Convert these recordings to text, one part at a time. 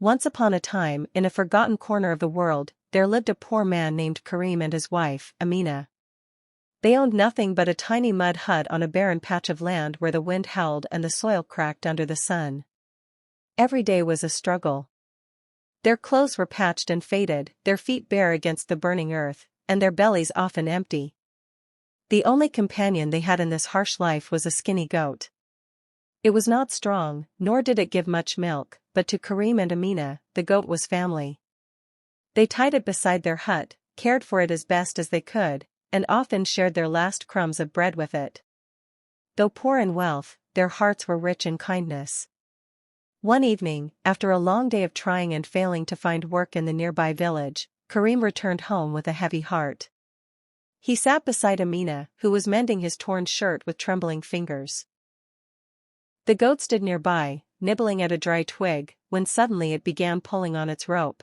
Once upon a time, in a forgotten corner of the world, there lived a poor man named Karim and his wife, Amina. They owned nothing but a tiny mud hut on a barren patch of land where the wind howled and the soil cracked under the sun. Every day was a struggle. Their clothes were patched and faded, their feet bare against the burning earth, and their bellies often empty. The only companion they had in this harsh life was a skinny goat. It was not strong, nor did it give much milk, but to Karim and Amina, the goat was family. They tied it beside their hut, cared for it as best as they could, and often shared their last crumbs of bread with it. Though poor in wealth, their hearts were rich in kindness. One evening, after a long day of trying and failing to find work in the nearby village, Karim returned home with a heavy heart. He sat beside Amina, who was mending his torn shirt with trembling fingers. The goat stood nearby, nibbling at a dry twig, when suddenly it began pulling on its rope.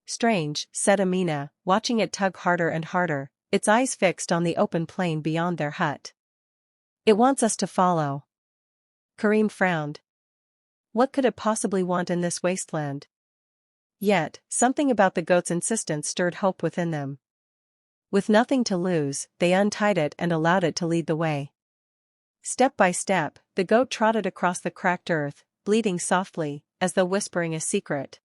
"Strange," said Amina, watching it tug harder and harder, its eyes fixed on the open plain beyond their hut. "It wants us to follow." Karim frowned. What could it possibly want in this wasteland? Yet, something about the goat's insistence stirred hope within them. With nothing to lose, they untied it and allowed it to lead the way. Step by step, the goat trotted across the cracked earth, bleating softly, as though whispering a secret.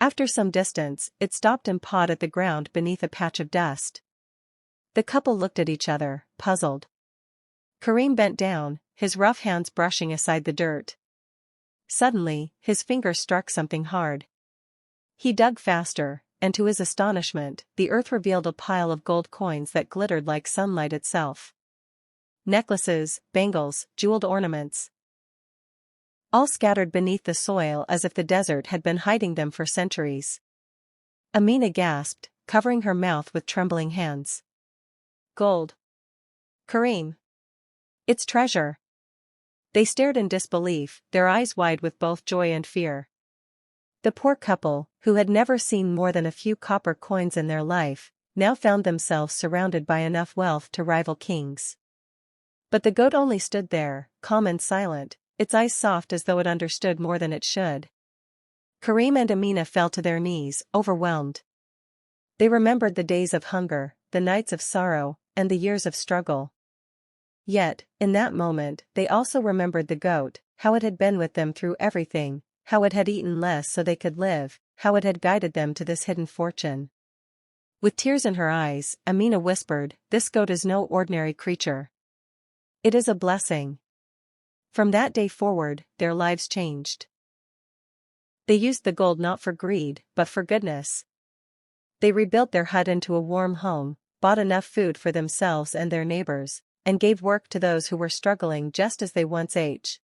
After some distance, it stopped and pawed at the ground beneath a patch of dust. The couple looked at each other, puzzled. Karim bent down, his rough hands brushing aside the dirt. Suddenly, his finger struck something hard. He dug faster, and to his astonishment, the earth revealed a pile of gold coins that glittered like sunlight itself. Necklaces, bangles, jeweled ornaments. All scattered beneath the soil as if the desert had been hiding them for centuries. Amina gasped, covering her mouth with trembling hands. "Gold. Karim. It's treasure." They stared in disbelief, their eyes wide with both joy and fear. The poor couple, who had never seen more than a few copper coins in their life, now found themselves surrounded by enough wealth to rival kings. But the goat only stood there, calm and silent, its eyes soft as though it understood more than it should. Karim and Amina fell to their knees, overwhelmed. They remembered the days of hunger, the nights of sorrow, and the years of struggle. Yet, in that moment, they also remembered the goat, how it had been with them through everything, how it had eaten less so they could live, how it had guided them to this hidden fortune. With tears in her eyes, Amina whispered, "This goat is no ordinary creature. It is a blessing." From that day forward, their lives changed. They used the gold not for greed, but for goodness. They rebuilt their hut into a warm home, bought enough food for themselves and their neighbors, and gave work to those who were struggling just as they once ate.